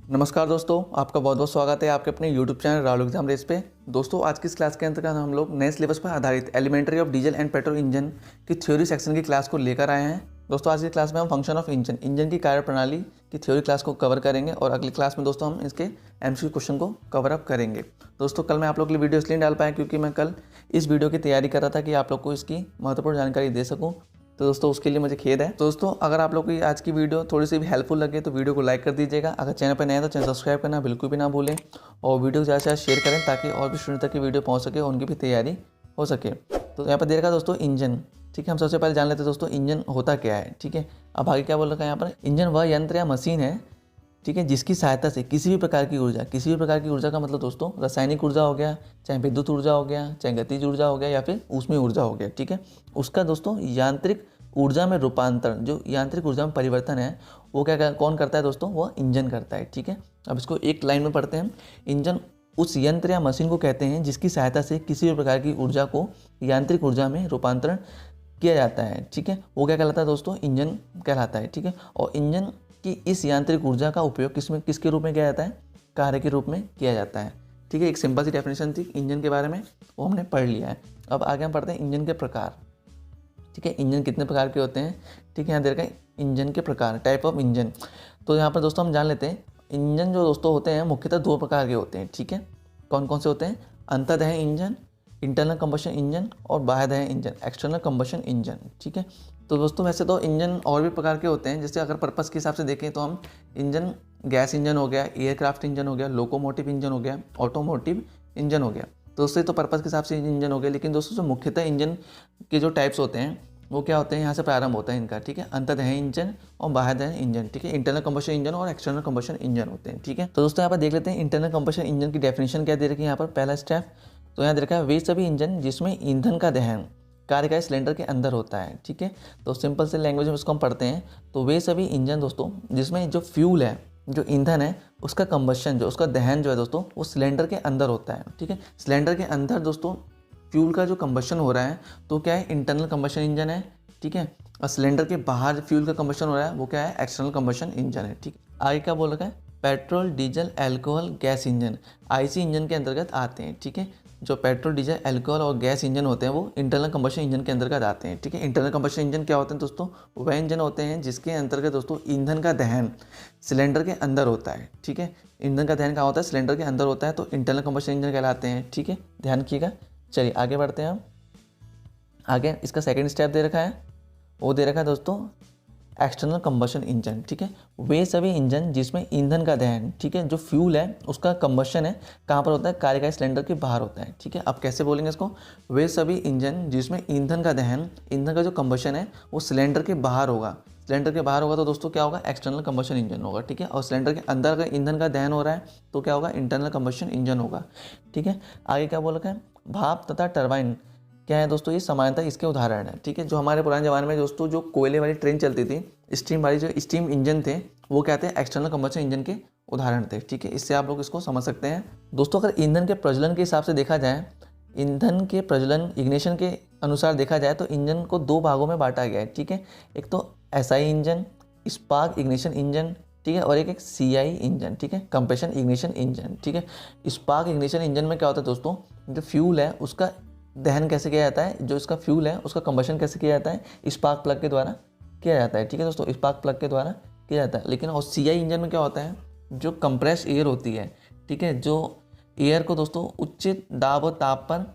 नमस्कार दोस्तों, आपका बहुत बहुत स्वागत है आपके अपने YouTube channel Rahul exam race पे। दोस्तों आज की इस क्लास के अंतर्गत हम लोग नए सिलेबस पर आधारित elementary of diesel and petrol engine की थ्योरी सेक्शन की क्लास को लेकर आए हैं। दोस्तों आज की क्लास में हम फंक्शन ऑफ इंजन की कार्यप्रणाली की थ्योरी क्लास को कवर करेंगे और अगली क्लास में दोस्तों हम इसके MCQ क्वेश्चन को कवर अप करेंगे। दोस्तों कल मैं आप लोग के लिए वीडियो इसलिए डाल पाया क्योंकि मैं कल इस वीडियो की तैयारी कर रहा था कि आप लोग को इसकी महत्वपूर्ण जानकारी दे सकूँ। तो दोस्तों उसके लिए मुझे खेद है। तो दोस्तों अगर आप लोग को आज की वीडियो थोड़ी सी भी हेल्पफुल लगे तो वीडियो को लाइक कर दीजिएगा। अगर चैनल पर नए हैं तो चैनल सब्सक्राइब करना बिल्कुल भी ना भूलें और वीडियो को ज़्यादा से ज़्यादा शेयर करें ताकि और भी स्टूडेंट तक की वीडियो पहुंच सके और उनकी भी तैयारी हो सके। तो यहाँ पर दे रखा है दोस्तों इंजन। ठीक है, हम सबसे पहले जान लेते हैं दोस्तों इंजन होता क्या है। ठीक है, अब आगे क्या बोल रखा है यहाँ पर, इंजन वह यंत्र या मशीन है, ठीक है, जिसकी सहायता से किसी भी प्रकार की ऊर्जा का मतलब दोस्तों रासायनिक ऊर्जा हो गया, चाहे विद्युत ऊर्जा हो गया, चाहे गतिज ऊर्जा हो गया या फिर ऊष्मीय ऊर्जा हो गया, ठीक है, उसका दोस्तों यांत्रिक ऊर्जा में रूपांतरण, जो यांत्रिक ऊर्जा में परिवर्तन है वो कौन करता है दोस्तों, वो इंजन करता है। ठीक है, अब इसको एक लाइन में पढ़ते हैं। इंजन उस यंत्र या मशीन को कहते हैं जिसकी सहायता से किसी भी प्रकार की ऊर्जा को यांत्रिक ऊर्जा में रूपांतरण किया जाता है। ठीक है, वो क्या कहलाता है दोस्तों, इंजन कहलाता है। ठीक है, और इंजन की इस यांत्रिक ऊर्जा का उपयोग किसके रूप में किया जाता है, कार्य के रूप में किया जाता है। ठीक है, एक सिंपल सी डेफिनेशन थी इंजन के बारे में, वो हमने पढ़ लिया है। अब आगे हम पढ़ते हैं इंजन के प्रकार। ठीक है, इंजन कितने प्रकार के होते हैं। ठीक है, यहाँ दे रखा है इंजन के प्रकार, टाइप ऑफ इंजन। तो यहाँ पर दोस्तों हम जान लेते हैं इंजन जो दोस्तों होते हैं मुख्यतः दो प्रकार के होते हैं। ठीक है, कौन कौन से होते हैं, अंतर्दहन इंजन, इंटरनल कंबशन इंजन, और बाह्यदहन इंजन, एक्सटर्नल कंबशन इंजन। ठीक है, तो दोस्तों वैसे तो इंजन और भी प्रकार के होते हैं, जैसे अगर पर्पस के हिसाब से देखें तो हम इंजन गैस इंजन हो गया, एयरक्राफ्ट इंजन हो गया, लोकोमोटिव इंजन हो गया, ऑटोमोटिव इंजन हो गया। तो दोस्तों तो पर्पस के हिसाब से इंजन हो गया, लेकिन दोस्तों जो मुख्यतः इंजन के जो टाइप्स होते हैं वो क्या होते हैं, यहाँ से प्रारंभ होता है इनका। ठीक है, अंतर्दहन इंजन और बाह्यदहन इंजन। ठीक है, इंटरनल कंबशन इंजन और एक्सटर्नल कंबशन इंजन होते हैं। ठीक है, तो दोस्तों यहाँ पर देख लेते हैं इंटरनल कंबशन इंजन की डेफिनेशन क्या दे रखी है यहाँ पर, पहला स्टेप। तो यहाँ दे रखा है वे सभी इंजन जिसमें ईंधन का दहन कार्यकारी सिलेंडर के अंदर होता है। ठीक है, तो सिंपल से लैंग्वेज में इसको हम पढ़ते हैं तो वे सभी इंजन दोस्तों जिसमें जो फ्यूल है, जो ईंधन है, उसका कंबशन, जो उसका दहन जो है दोस्तों वो सिलेंडर के अंदर होता है। ठीक है, सिलेंडर के अंदर दोस्तों फ्यूल का जो कंबशन हो रहा है तो क्या है, इंटरनल कंबशन इंजन है। ठीक है, और सिलेंडर के बाहर फ्यूल का कंबशन हो रहा है वो क्या है, एक्सटर्नल कंबशन इंजन है। ठीक है, आगे क्या बोल रखा है, petrol diesel alcohol gas engine IC engine के अंतर्गत आते हैं। ठीक है, जो पेट्रोल डीजल एल्कोहल और गैस इंजन होते हैं वो इंटरनल कंबशन इंजन के अंतर्गत आते हैं। ठीक है, इंटरनल कंबशन इंजन क्या होते हैं दोस्तों, वह इंजन होते हैं जिसके अंतर्गत दोस्तों ईंधन का दहन सिलेंडर के अंदर होता है। ठीक है, ईंधन का दहन कहाँ होता है, सिलेंडर के अंदर होता है, तो इंटरनल कंबशन इंजन कहलाते हैं। ठीक है, ध्यान रखिएगा। चलिए आगे बढ़ते हैं हम। आगे इसका सेकेंड स्टेप दे रखा है, वो दे रखा है दोस्तों एक्सटर्नल कंबशन इंजन। ठीक है, वे सभी इंजन जिसमें ईंधन का दहन, ठीक है, जो फ्यूल है उसका कंबशन है कहाँ पर होता है, कार्यकारी सिलेंडर के बाहर होता है। ठीक है, अब कैसे बोलेंगे इसको, वे सभी इंजन जिसमें ईंधन का दहन, ईंधन का जो कंबशन है वो सिलेंडर के बाहर होगा। सिलेंडर के बाहर होगा तो दोस्तों क्या होगा, एक्सटर्नल कंबशन इंजन होगा। ठीक है, और सिलेंडर के अंदर अगर ईंधन का दहन हो रहा है तो क्या होगा, इंटरनल कंबशन इंजन होगा। ठीक है, आगे क्या बोल रखा है, भाप तथा टरबाइन क्या है दोस्तों, ये समानता इसके उदाहरण है। ठीक है, जो हमारे पुराने ज़माने में दोस्तों जो कोयले वाली ट्रेन चलती थी, स्टीम वाली जो स्टीम इंजन थे वो क्या थे, एक्सटर्नल कंबशन इंजन के उदाहरण थे। ठीक है, इससे आप लोग इसको समझ सकते हैं। दोस्तों अगर ईंधन के प्रज्वलन के हिसाब से देखा जाए, ईंधन के प्रज्वलन इग्निशन के अनुसार देखा जाए तो इंजन को दो भागों में बांटा गया है। ठीक है, एक तो SI engine, spark ignition engine, ठीक है, और एक CI इंजन, ठीक है, कंप्रेशन इग्निशन इंजन। ठीक है, स्पार्क इग्निशन इंजन में क्या होता है दोस्तों, जो फ्यूल है उसका दहन कैसे किया जाता है, जो इसका फ्यूल है उसका कंबशन कैसे किया जाता है, स्पार्क प्लग के द्वारा किया जाता है। ठीक है दोस्तों, स्पार्क प्लग के द्वारा किया जाता है। लेकिन और CI इंजन में क्या होता है, जो कंप्रेस एयर होती है, ठीक है, जो एयर को दोस्तों उच्च दाब और ताप पर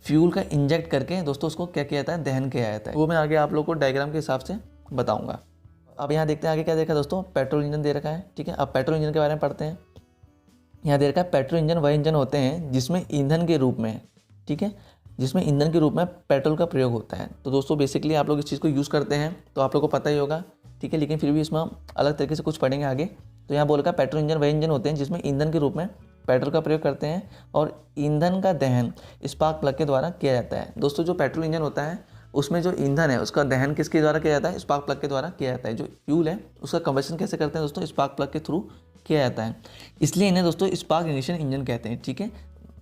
फ्यूल का इंजेक्ट करके दोस्तों उसको क्या किया जाता है, दहन किया जाता है। वो मैं आगे आप लोग को डायग्राम के हिसाब से बताऊंगा। अब यहाँ देखते हैं आगे क्या देखा दोस्तों, पेट्रोल इंजन दे रखा है। ठीक है, अब पेट्रोल इंजन के बारे में पढ़ते हैं। यहाँ दे रखा है पेट्रोल इंजन वह इंजन होते हैं जिसमें ईंधन के रूप में, ठीक है, जिसमें ईंधन के रूप में पेट्रोल का प्रयोग होता है। तो दोस्तों बेसिकली आप लोग इस चीज़ को यूज़ करते हैं तो आप लोग को पता ही होगा। ठीक है, लेकिन फिर भी इसमें हम अलग तरीके से कुछ पढ़ेंगे आगे। तो यहाँ बोल रखा है पेट्रोल इंजन वह इंजन होते हैं जिसमें ईंधन के रूप में पेट्रोल का प्रयोग करते हैं और ईंधन का दहन स्पार्क प्लग के द्वारा किया जाता है। दोस्तों जो पेट्रोल इंजन होता है उसमें जो ईंधन है उसका दहन किसके द्वारा किया जाता है, स्पार्क प्लग के द्वारा किया जाता है। जो फ्यूल है उसका कंबशन कैसे करते हैं दोस्तों, स्पार्क प्लग के थ्रू किया जाता है, इसलिए इन्हें दोस्तों स्पार्क इग्निशन इंजन कहते हैं। ठीक है,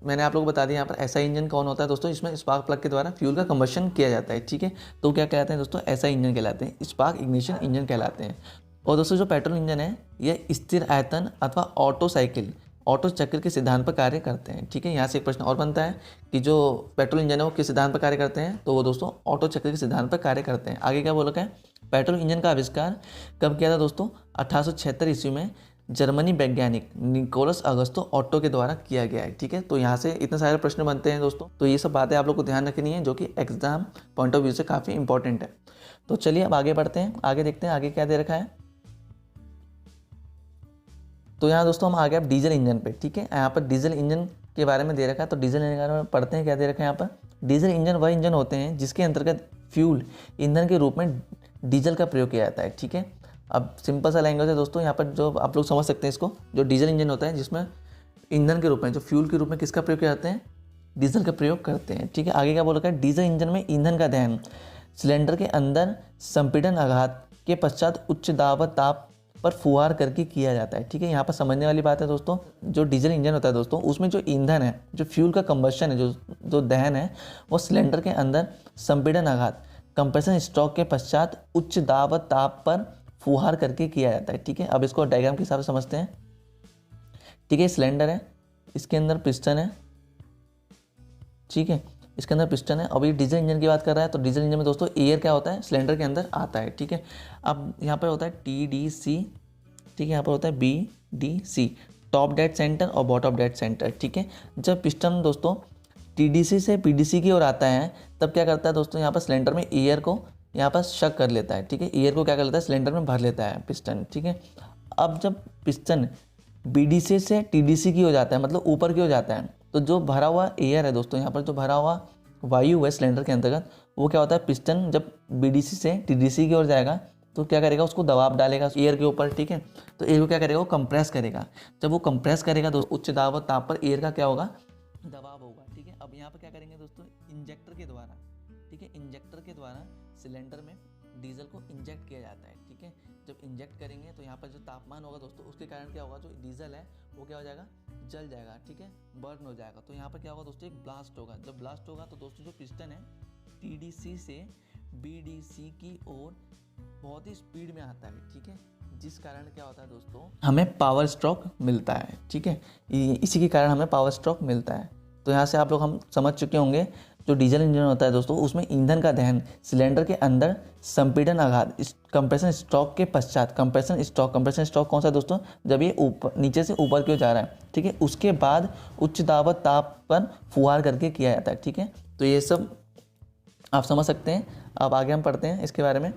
मैंने आप लोग को बता दिया यहाँ पर SI इंजन कौन होता है दोस्तों, इसमें स्पार्क प्लग के द्वारा फ्यूल का कंबशन किया जाता है। ठीक है, तो क्या कहलाते हैं दोस्तों, SI इंजन कहलाते हैं, स्पार्क इग्निशन इंजन कहलाते हैं। और दोस्तों जो पेट्रोल इंजन है ये स्थिर आयतन अथवा ऑटो चक्र के सिद्धांत पर कार्य करते हैं। ठीक है, यहाँ से एक प्रश्न और बनता है कि जो पेट्रोल इंजन है वो किस सिद्धांत पर कार्य करते हैं, तो वो दोस्तों ऑटो चक्र के सिद्धांत पर कार्य करते हैं। आगे क्या बोला है, पेट्रोल इंजन का आविष्कार कब किया था दोस्तों, 1876 ईस्वी में जर्मनी वैज्ञानिक निकोलस अगस्तो ऑटो के द्वारा किया गया है। ठीक है, तो यहाँ से इतने सारे प्रश्न बनते हैं दोस्तों, तो ये सब बातें आप लोग को ध्यान रखनी है जो कि एग्जाम पॉइंट ऑफ व्यू से काफ़ी इंपॉर्टेंट है। तो चलिए अब आगे बढ़ते हैं, आगे देखते हैं आगे क्या दे रखा है। तो यहाँ दोस्तों हम आ गए अब डीजल इंजन पे। ठीक है, यहाँ पर डीजल इंजन के बारे में दे रखा है, तो डीजल इंजन के बारे में पढ़ते हैं क्या दे रखा है यहाँ पर। डीजल इंजन वह इंजन होते हैं जिसके अंतर्गत फ्यूल ईंधन के रूप में डीजल का प्रयोग किया जाता है। ठीक है, अब सिंपल सा लैंग्वेज है दोस्तों, यहाँ पर जो आप लोग समझ सकते हैं इसको, जो डीजल इंजन होता है जिसमें ईंधन के रूप में, जो फ्यूल के रूप में किसका प्रयोग किया जाता है, डीजल का प्रयोग करते हैं। ठीक है, आगे क्या बोल रखा है, डीजल इंजन में ईंधन का दहन सिलेंडर के अंदर संपीड़न आघात के पश्चात उच्च दाब ताप पर फुहार करके किया जाता है। ठीक है, यहाँ पर समझने वाली बात है दोस्तों, जो डीजल इंजन होता है दोस्तों उसमें जो ईंधन है, जो फ्यूल का कंबशन है, जो दहन है, वो सिलेंडर के अंदर संपीड़न आघात कंप्रेशन स्ट्रोक के पश्चात उच्च दाब ताप पर फुहार करके किया जाता है। ठीक है, अब इसको डायग्राम के हिसाब से समझते हैं। ठीक है, सिलेंडर है, इसके अंदर पिस्टन है। ठीक है, इसके अंदर पिस्टन है। अब ये डीजल इंजन की बात कर रहा है, तो डीजल इंजन में दोस्तों एयर क्या होता है, सिलेंडर के अंदर आता है। ठीक है, अब यहाँ पर होता है TDC। ठीक है, यहाँ पर होता है BDC, टॉप डेड सेंटर और बॉटम डेड सेंटर। ठीक है, जब पिस्टन दोस्तों TDC से PDC की ओर आता है तब क्या करता है दोस्तों, यहाँ पर सिलेंडर में एयर को यहाँ पर शक कर लेता है। ठीक है, एयर को क्या कर लेता है, सिलेंडर में भर लेता है पिस्टन। ठीक है, अब जब पिस्टन BDC से TDC की हो जाता है, मतलब ऊपर की हो जाता है, तो जो भरा हुआ एयर है दोस्तों, यहाँ पर जो भरा हुआ वायु है सिलेंडर के अंतर्गत, वो क्या होता है, पिस्टन जब BDC से TDC की ओर जाएगा तो क्या करेगा, उसको दबाव डालेगा एयर के ऊपर। ठीक है, तो एयर को क्या करेगा, वो कंप्रेस करेगा। जब वो कंप्रेस करेगा तो उच्च दाब और ताप पर एयर का क्या होगा, दबाव होगा। ठीक है, अब यहाँ पर क्या करेंगे दोस्तों, इंजेक्टर के द्वारा, ठीक है, इंजेक्टर के द्वारा सिलेंडर में डीजल को इंजेक्ट किया जाता है। ठीक है, जब इंजेक्ट करेंगे तो यहाँ पर जो तापमान होगा दोस्तों, उसके कारण क्या होगा, जो डीजल है वो क्या हो जाएगा, जल जाएगा। ठीक है, बर्न हो जाएगा। तो यहाँ पर क्या होगा दोस्तों, एक ब्लास्ट होगा। जब ब्लास्ट होगा तो दोस्तों जो पिस्टन है TDC से BDC की ओर बहुत ही स्पीड में आता है। ठीक है, जिस कारण क्या होता है दोस्तों, हमें पावर स्ट्रोक मिलता है। ठीक है, इसी के कारण हमें पावर स्ट्रोक मिलता है। तो यहाँ से आप लोग हम समझ चुके होंगे, जो डीजल इंजन होता है दोस्तों उसमें ईंधन का दहन सिलेंडर के अंदर संपीड़न आघात कंप्रेशन स्ट्रोक के पश्चात, कंप्रेशन स्ट्रोक कौन सा दोस्तों, जब ये ऊपर नीचे से ऊपर की ओर जा रहा है। ठीक है, उसके बाद उच्च दाब ताप पर फुहार करके किया जाता है। ठीक है, तो ये सब आप समझ सकते हैं। अब आगे हम पढ़ते हैं इसके बारे में।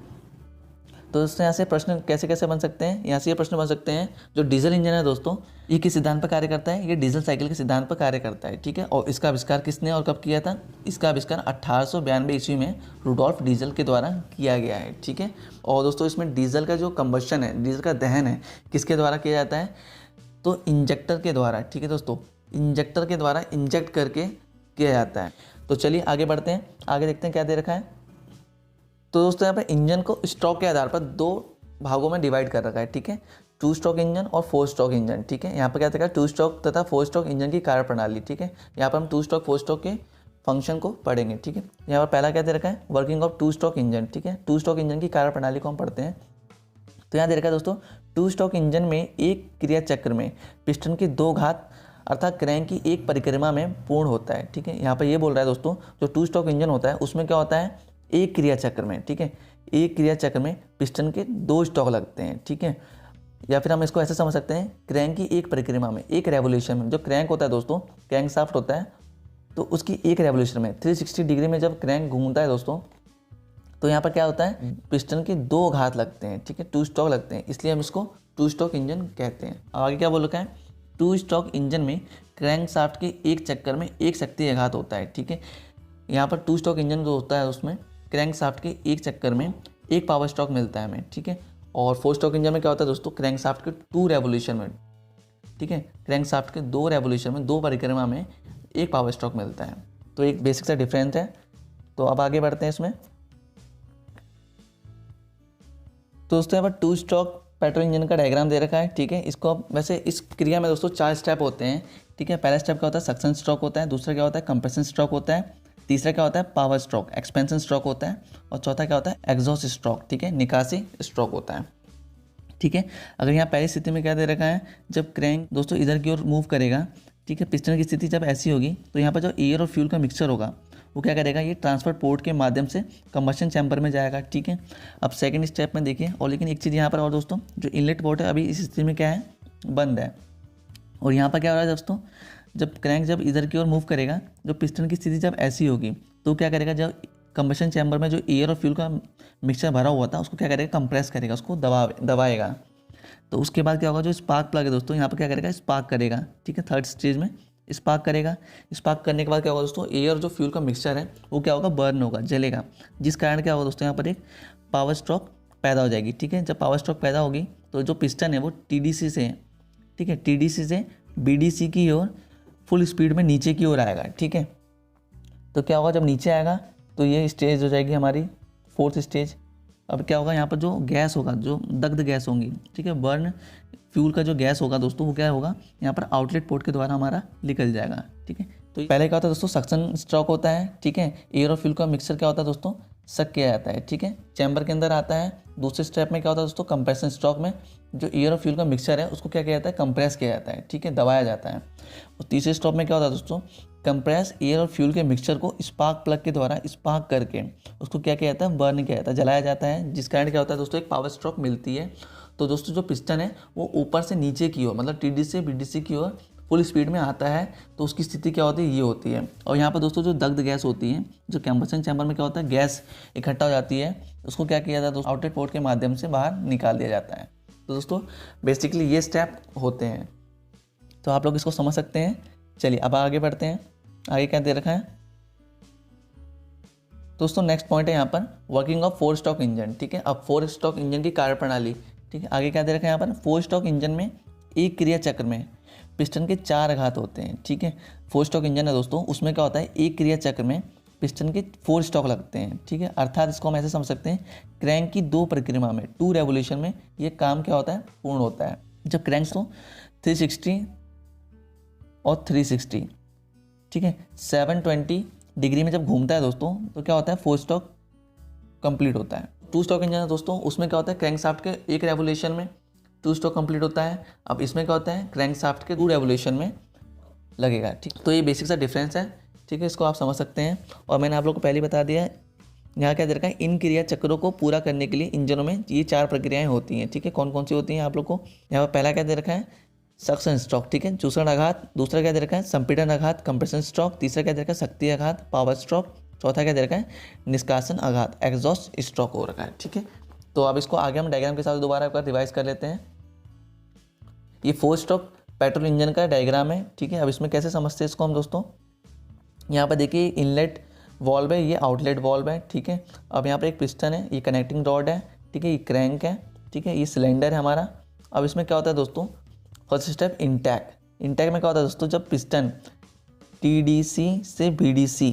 तो दोस्तों यहाँ से प्रश्न कैसे कैसे बन सकते हैं, यहाँ से ये प्रश्न बन सकते हैं, जो डीजल इंजन है दोस्तों ये किस सिद्धांत पर कार्य करता है, ये डीजल साइकिल के सिद्धांत पर कार्य करता है। ठीक है, और इसका आविष्कार किसने और कब किया था, इसका आविष्कार 1892 ईस्वी में रुडोल्फ डीजल के द्वारा किया गया है। ठीक है, और दोस्तों इसमें डीजल का जो कंबशन है, डीजल का दहन है, किसके द्वारा किया जाता है, तो इंजेक्टर के द्वारा। ठीक है दोस्तों, इंजेक्टर के द्वारा इंजेक्ट करके किया जाता है। तो चलिए आगे बढ़ते हैं, आगे देखते हैं क्या दे रखा है। तो दोस्तों यहाँ पर इंजन को स्ट्रोक के आधार पर दो भागों में डिवाइड कर रखा है। ठीक है, 2 स्ट्रोक इंजन और 4 स्ट्रोक इंजन। ठीक है, यहाँ पर क्या देखा, 2 स्ट्रोक तथा 4 स्ट्रोक इंजन की कार्यप्रणाली। ठीक है, यहाँ पर हम 2 स्ट्रोक 4 स्ट्रोक के फंक्शन को पढ़ेंगे। ठीक है, यहाँ पर पहला क्या दे रखा है, वर्किंग ऑफ 2 स्ट्रोक इंजन। ठीक है, 2 स्ट्रोक इंजन की कार्यप्रणाली को हम पढ़ते हैं। तो यहाँ दे रखा है दोस्तों, 2 स्ट्रोक इंजन में एक क्रिया चक्र में पिस्टन की 2 घात अर्थात क्रैंक की एक परिक्रमा में पूर्ण होता है। ठीक है, यहाँ पर ये बोल रहा है दोस्तों, जो 2 स्ट्रोक इंजन होता है उसमें क्या होता है, एक क्रिया चक्र में, ठीक है, एक क्रिया चक्र में पिस्टन के 2 स्ट्रोक लगते हैं। ठीक है, या फिर हम इसको ऐसे समझ सकते हैं, क्रैंक की एक परिक्रमा में, एक रेवोल्यूशन में, जो क्रैंक होता है दोस्तों, क्रैंक शाफ्ट होता है, तो उसकी एक रेवोल्यूशन में 360 डिग्री में जब क्रैंक घूमता है दोस्तों, तो यहाँ पर क्या होता है, पिस्टन के 2 घात लगते हैं। ठीक है, 2 स्ट्रोक लगते हैं, इसलिए हम इसको 2 स्ट्रोक इंजन कहते हैं। आगे क्या बोल रखा है, 2 स्ट्रोक इंजन में क्रैंक शाफ्ट के एक चक्कर में एक शक्ति आघात होता है। ठीक है, यहाँ पर 2 स्ट्रोक इंजन जो होता है उसमें क्रैंक शाफ्ट के एक चक्कर में एक पावर स्ट्रोक मिलता है हमें। ठीक है, और 4 स्ट्रोक इंजन में क्या होता है दोस्तों, क्रैंक शाफ्ट के 2 रेवोल्यूशन में, ठीक है, क्रैंक शाफ्ट के 2 रेवोल्यूशन में, 2 परिक्रमा में एक पावर स्ट्रोक मिलता है। तो एक बेसिक सा डिफरेंस है। तो अब आगे बढ़ते हैं इसमें। तो दोस्तों यहाँ पर 2 स्ट्रोक पेट्रोल इंजन का डायग्राम दे रखा है। ठीक है, इसको वैसे इस क्रिया में दोस्तों 4 स्टेप होते हैं। ठीक है, पहला स्टेप क्या होता है, सक्शन स्ट्रोक होता है, दूसरा क्या होता है, कंप्रेशन स्ट्रोक होता है, तीसरा क्या होता है, पावर स्ट्रोक एक्सपेंशन स्ट्रोक होता है, और चौथा क्या होता है, एग्जॉस्ट स्ट्रोक, ठीक है, निकासी स्ट्रोक होता है। ठीक है। अगर यहाँ पहली स्थिति में क्या दे रखा है, जब क्रैंक दोस्तों इधर की ओर मूव करेगा, ठीक है, पिस्टन की स्थिति जब ऐसी होगी तो यहाँ पर जो एयर और फ्यूल का मिक्सचर होगा वो क्या करेगा, ये ट्रांसफर पोर्ट के माध्यम से कंबशन चैम्बर में जाएगा। ठीक है। अब सेकंड स्टेप में देखिए, और लेकिन एक चीज़ यहाँ पर और दोस्तों, जो इनलेट पोर्ट है अभी इस स्थिति में क्या है, बंद है। और यहाँ पर क्या हो रहा है दोस्तों, जब क्रैंक जब इधर की ओर मूव करेगा, जो पिस्टन की स्थिति जब ऐसी होगी तो क्या करेगा, जब कंबशन चैम्बर में जो एयर और फ्यूल का मिक्सचर भरा हुआ था उसको क्या करेगा, कंप्रेस करेगा, उसको दबाएगा। तो उसके बाद क्या होगा, जो स्पार्क प्लग है दोस्तों यहाँ पर क्या करेगा, स्पार्क करेगा। ठीक है, थर्ड स्टेज में स्पार्क करेगा। स्पार्क करने के बाद क्या होगा दोस्तों, एयर और जो फ्यूल का मिक्सचर है वो क्या होगा, बर्न होगा, जलेगा, जिस कारण क्या होगा दोस्तों, यहाँ पर एक पावर स्ट्रोक पैदा हो जाएगी। ठीक है, जब पावर स्ट्रोक पैदा होगी तो जो पिस्टन है वो TDC से, ठीक है, TDC से BDC की ओर फुल स्पीड में नीचे की ओर आएगा। ठीक है, तो क्या होगा, जब नीचे आएगा तो ये स्टेज हो जाएगी हमारी फोर्थ स्टेज। अब क्या होगा, यहाँ पर जो गैस होगा, जो दग्ध गैस होंगी, ठीक है, बर्न फ्यूल का जो गैस होगा दोस्तों वो क्या होगा, यहाँ पर आउटलेट पोर्ट के द्वारा हमारा निकल जाएगा। ठीक है, तो पहले क्या होता है दोस्तों, सक्शन स्ट्रोक होता है। ठीक है, एयर और फ्यूल का मिक्सचर क्या होता है दोस्तों, सक किया जाता है। ठीक है, चैम्बर के अंदर आता है। दूसरे स्टेप में क्या होता है दोस्तों, कंप्रेशन स्ट्रोक में जो एयर और फ्यूल का मिक्सचर है उसको क्या किया जाता है, कंप्रेस किया जाता है। ठीक है, दबाया जाता है। और तीसरे स्टेप में क्या होता है दोस्तों, कंप्रेस एयर और फ्यूल के मिक्सचर को स्पार्क प्लग के द्वारा स्पार्क करके उसको क्या किया जाता है, बर्न किया जाता है, जलाया जाता है, जिस कारण क्या होता है दोस्तों, एक पावर स्ट्रोक मिलती है। तो दोस्तों जो पिस्टन है वो ऊपर से नीचे की ओर, मतलब TDC से BDC की ओर फुल स्पीड में आता है, तो उसकी स्थिति क्या होती है, ये होती है। और यहाँ पर दोस्तों जो दग्ध गैस होती है, जो कंबशन चैम्बर में क्या होता है, गैस इकट्ठा हो जाती है, उसको क्या किया जाता है दोस्तों, आउटलेट पोर्ट के माध्यम से बाहर निकाल दिया जाता है। तो दोस्तों बेसिकली ये स्टेप होते हैं, तो आप लोग इसको समझ सकते हैं। चलिए अब आगे बढ़ते हैं। आगे क्या दे रखा है दोस्तों, नेक्स्ट पॉइंट है यहाँ पर वर्किंग ऑफ 4 स्ट्रोक इंजन। ठीक है, अब 4 स्ट्रोक इंजन की कार्यप्रणाली। ठीक है, आगे क्या दे रखा है यहाँ पर, 4 स्ट्रोक इंजन में एक क्रिया चक्र में पिस्टन के 4 आघात होते हैं। ठीक है, 4 स्ट्रोक इंजन है दोस्तों, उसमें क्या होता है, एक क्रिया चक्र में पिस्टन के 4 स्ट्रोक लगते हैं। ठीक है, अर्थात इसको हम ऐसे समझ सकते हैं, क्रैंक की 2 प्रक्रिया में 2 रेवोल्यूशन में ये काम क्या होता है, पूर्ण होता है। जब क्रैंक तो 360 और 360, ठीक है, 720 डिग्री में जब घूमता है दोस्तों तो क्या होता है, 4 स्ट्रोक कंप्लीट होता है। 2 स्ट्रोक इंजन है दोस्तों, उसमें क्या होता है, क्रैंक शाफ्ट के एक रेवोल्यूशन में 2 स्ट्रोक कंप्लीट होता है। अब इसमें क्या होता है, क्रैंक शाफ्ट के 2 रेवोल्यूशन में लगेगा। ठीक, तो ये बेसिक सा डिफरेंस है। ठीक है, इसको आप समझ सकते हैं। और मैंने आप लोग को पहले बता दिया है, यहाँ क्या दे रखा है, इन क्रिया चक्रों को पूरा करने के लिए इंजनों में ये 4 प्रक्रियाएं होती हैं। ठीक है, कौन कौन सी होती हैं आप लोग को यहाँ पर पहला क्या दे रखा है, सक्शन स्ट्रोक। ठीक है, चूसण आघात। दूसरा क्या दे रखा है, संपीड़न आघात, कंप्रेशन स्ट्रोक। तीसरा क्या दे रखा है, शक्ति आघात, पावर स्ट्रोक। चौथा क्या दे रखा है, निष्कासन आघात, एग्जॉस्ट स्ट्रोक हो रखा है। ठीक है, तो अब इसको आगे हम डायग्राम के साथ दोबारा एक बार रिवाइज कर लेते हैं। ये 4 स्ट्रोक पेट्रोल इंजन का डायग्राम है। ठीक है, अब इसमें कैसे समझते हैं इसको हम दोस्तों, यहाँ पर देखिए इनलेट वॉल्व है, ये आउटलेट वॉल्व है। ठीक है, अब यहाँ पर एक पिस्टन है, ये कनेक्टिंग रॉड है। ठीक है, ये क्रैंक है। ठीक है, ये सिलेंडर है हमारा। अब इसमें क्या होता है दोस्तों, फर्स्ट स्टेप इंटैक। इंटैक में क्या होता है दोस्तों, जब पिस्टन TDC से BDC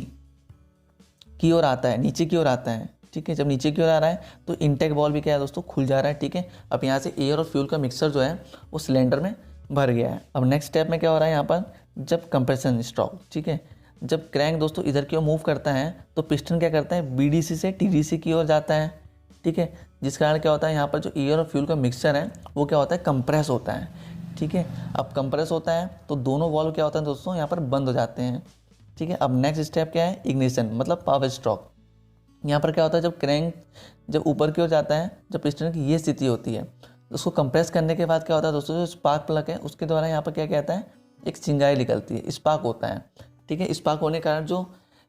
की ओर आता है, नीचे की ओर आता है। ठीक है, जब नीचे की ओर आ रहा है तो इंटेक वॉल्व भी क्या है दोस्तों, खुल जा रहा है। ठीक है, अब यहाँ से एयर और फ्यूल का मिक्सचर जो है वो सिलेंडर में भर गया है। अब नेक्स्ट स्टेप में क्या हो रहा है यहाँ पर, जब कंप्रेशन स्ट्रोक। ठीक है, जब क्रैंक दोस्तों इधर की ओर मूव करता है तो पिस्टन क्या करता है, BDC से TDC की ओर जाता है। ठीक है, जिस कारण क्या होता है, यहाँ पर जो एयर और फ्यूल का मिक्सचर है वो क्या होता है, कंप्रेस होता है। ठीक है, अब कंप्रेस होता है तो दोनों वॉल्व क्या होता है दोस्तों, यहाँ पर बंद हो जाते हैं। ठीक है, अब नेक्स्ट स्टेप क्या है, इग्निशन, मतलब पावर स्ट्रोक। यहाँ पर क्या होता है, जब क्रैंक जब ऊपर की ओर जाता है, जब पिस्टन की ये स्थिति होती है, तो उसको कंप्रेस करने के बाद क्या होता है दोस्तों, जो स्पार्क प्लग है उसके द्वारा यहाँ पर क्या कहता है, एक चिंगारी निकलती है, स्पार्क होता है। ठीक है, स्पार्क होने के कारण जो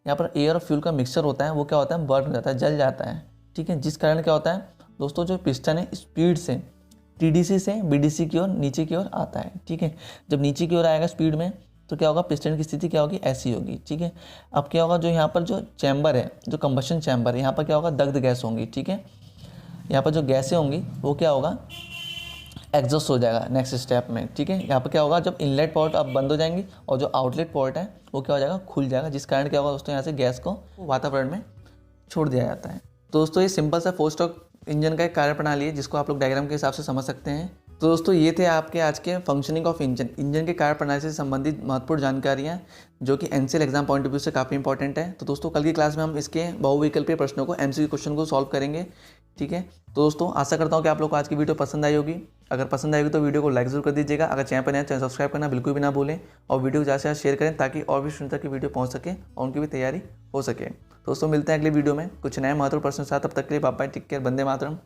यहाँ पर एयर और फ्यूल का मिक्सचर होता है वो क्या होता है, बर्न हो जाता है, जल जाता है। ठीक है, जिस कारण क्या होता है दोस्तों, जो पिस्टन है स्पीड से TDC से BDC की ओर नीचे की ओर आता है। ठीक है, जब नीचे की ओर आएगा स्पीड में तो क्या होगा, पिस्टन की स्थिति क्या होगी, ऐसी होगी। ठीक है, अब क्या होगा, जो यहाँ पर जो चैम्बर है, जो कंबशन चैम्बर है, यहाँ पर क्या होगा, दग्ध गैस होंगी। ठीक है, यहाँ पर जो गैसें होंगी वो क्या होगा, एग्जॉस्ट हो जाएगा नेक्स्ट स्टेप में। ठीक है, यहाँ पर क्या होगा, जब इनलेट पोर्ट अब बंद हो जाएंगी और जो आउटलेट पोर्ट है वो क्या हो जाएगा, खुल जाएगा, जिस कारण क्या होगा दोस्तों, यहाँ से गैस को वातावरण में छोड़ दिया जाता है। तो दोस्तों ये सिंपल सा 4 स्ट्रोक इंजन का एक कार्यप्रणाली है, जिसको आप लोग डायग्राम के हिसाब से समझ सकते हैं। तो दोस्तों ये थे आपके आज के फंक्शनिंग ऑफ इंजन के कार्यप्रणाली से संबंधित महत्वपूर्ण जानकारियाँ, जो कि NCL exam point of view से काफ़ी इंपॉर्टेंट है। तो दोस्तों कल की क्लास में हम इसके बहुविकल्पीय प्रश्नों को MCQ क्वेश्चन को सॉल्व करेंगे। ठीक है। तो दोस्तों आशा करता हूँ कि आप लोग को आज की वीडियो पसंद आई होगी। अगर पसंद आएगी तो वीडियो को लाइक जरूर कर दीजिएगा। अगर चैनल पर नया चैनल सब्सक्राइब करना बिल्कुल भी ना भूलें और वीडियो को ज़्यादा से ज़्यादा शेयर करें ताकि और भी स्टूडेंट तक की वीडियो पहुँच सके और उनकी भी तैयारी हो सके। दोस्तों मिलते हैं अगले वीडियो में कुछ नए महत्वपूर्ण प्रश्न के साथ। तब तक के लिए bye bye, take care, Vande Mataram.